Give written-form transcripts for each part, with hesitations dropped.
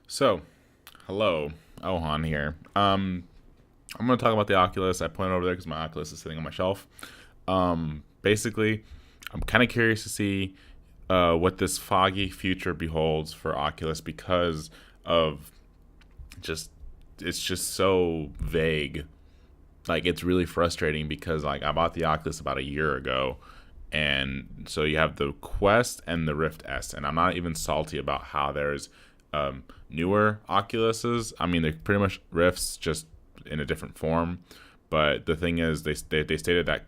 So, hello, Ohan here. I'm gonna talk about the Oculus. I pointed over there because my Oculus is sitting on my shelf. Basically, I'm kind of curious to see what this foggy future beholds for Oculus because of just it's just so vague. Like it's really frustrating because like I bought the Oculus about a year ago, and so you have the Quest and the Rift S, and I'm not even salty about how there's newer Oculuses. I mean, they're pretty much Rifts, just in a different form. But the thing is, they stated that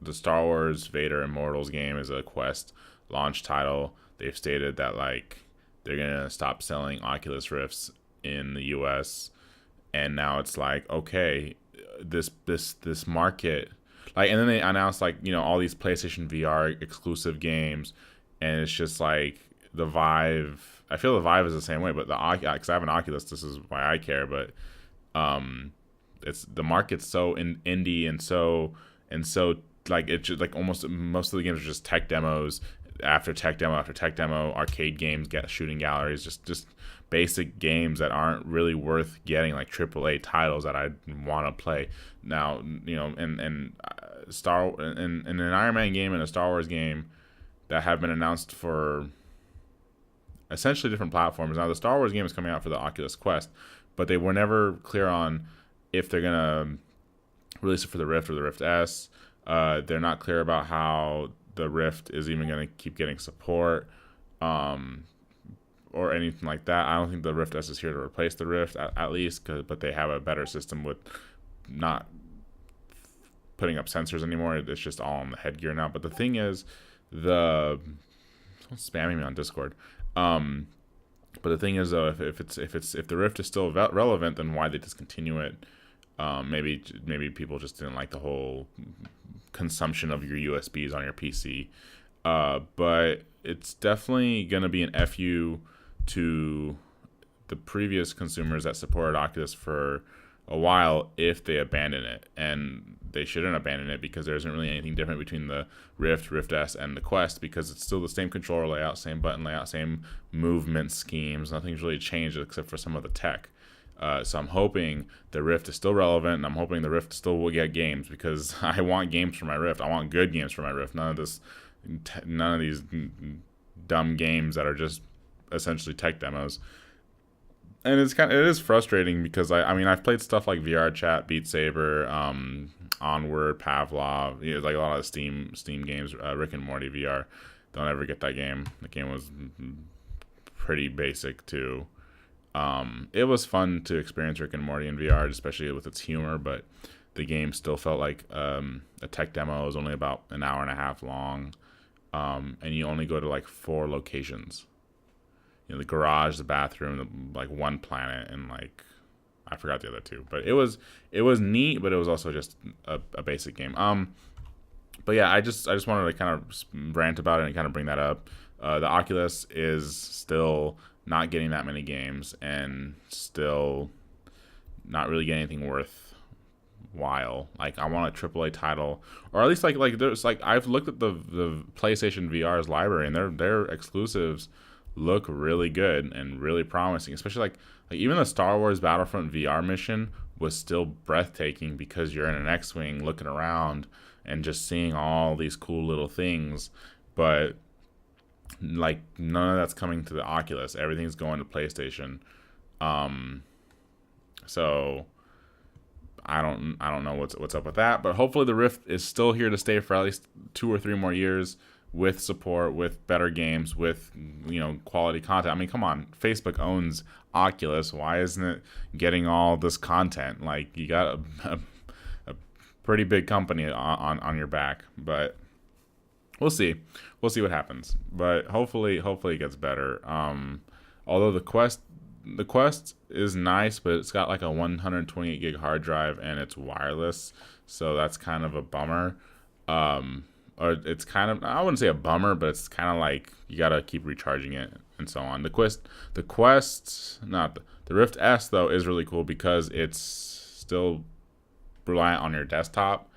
the Star Wars Vader Immortals game is a Quest launch title. They've stated that like they're gonna stop selling Oculus Rifts in the U.S. And now it's like, okay, this market, like, and then they announced like all these PlayStation VR exclusive games, and it's just like the Vive. I feel the Vive is the same way, but because I have an Oculus, this is why I care. But it's the market's so indie and so like it's just like almost most of the games are just tech demos after tech demo after tech demo, arcade games, get shooting galleries, just basic games that aren't really worth getting, like AAA titles that I want to play. Now, Star and an Iron Man game and a Star Wars game that have been announced for essentially different platforms. Now, the Star Wars game is coming out for the Oculus Quest, but they were never clear on if they're gonna release it for the Rift or the Rift S. They're not clear about how the Rift is even going to keep getting support, or anything like that. I don't think the Rift S is here to replace the Rift, at least, but they have a better system with not putting up sensors anymore. It's just all on the headgear now. But the thing is, someone's spamming me on Discord. But the thing is, though, if the Rift is still relevant, then why they discontinue it? Maybe people just didn't like the whole consumption of your USBs on your PC. But it's definitely gonna be an FU to the previous consumers that supported Oculus for a while if they abandon it, and they shouldn't abandon it because there isn't really anything different between the Rift, Rift S, and the Quest, because it's still the same controller layout, same button layout, same movement schemes. Nothing's really changed except for some of the tech. So I'm hoping the Rift is still relevant, and I'm hoping the Rift still will get games, because I want games for my Rift. I want good games for my Rift. None of these dumb games that are just essentially tech demos. And it is frustrating because I mean I've played stuff like VR Chat, Beat Saber, Onward, Pavlov, like a lot of Steam games, Rick and Morty VR. Don't ever get that game. The game was pretty basic too. It was fun to experience Rick and Morty in VR, especially with its humor, but the game still felt like a tech demo. It was only about an hour and a half long, and you only go to like 4 locations. The garage, the bathroom, like one planet, and like I forgot the other two. But it was neat, but it was also just a basic game. But yeah, I just wanted to kind of rant about it and kind of bring that up. The Oculus is still not getting that many games, and still not really getting anything worthwhile. Like I want a AAA title, or at least like there's like I've looked at the PlayStation VR's library, and their exclusives look really good and really promising. Especially like even the Star Wars Battlefront VR mission was still breathtaking because you're in an X-wing looking around and just seeing all these cool little things, but like none of that's coming to the Oculus. Everything's going to PlayStation. So I don't know what's up with that, but hopefully the Rift is still here to stay for at least 2 or 3 more years, with support, with better games, with quality content. I mean, come on, Facebook owns Oculus. Why isn't it getting all this content? Like you got a pretty big company on your back, but we'll see. We'll see what happens. But hopefully it gets better. Although the Quest is nice, but it's got like a 128 gig hard drive and it's wireless, so that's kind of a bummer. Or it's kind of, I wouldn't say a bummer, but it's kind of like you gotta keep recharging it and so on. Not the Rift S though is really cool because it's still reliant on your desktop,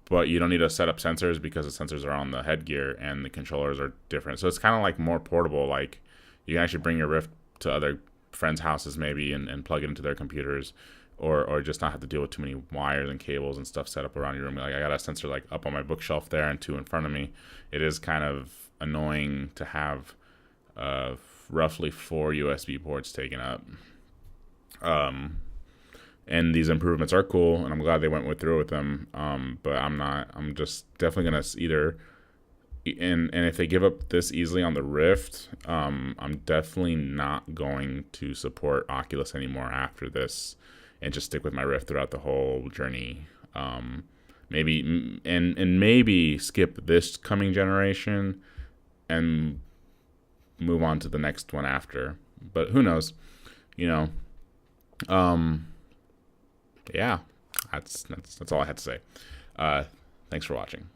but you don't need to set up sensors because the sensors are on the headgear and the controllers are different. So it's kind of like more portable. Like you can actually bring your Rift to other friends' houses maybe and plug it into their computers, or just not have to deal with too many wires and cables and stuff set up around your room. Like I got a sensor like up on my bookshelf there and two in front of me. It is kind of annoying to have roughly 4 USB ports taken up. And these improvements are cool, and I'm glad they went through with them. But I'm just definitely gonna either, and if they give up this easily on the Rift, I'm definitely not going to support Oculus anymore after this, and just stick with my Rift throughout the whole journey. Maybe skip this coming generation and move on to the next one after. But who knows? You know. Yeah, that's all I had to say. Thanks for watching.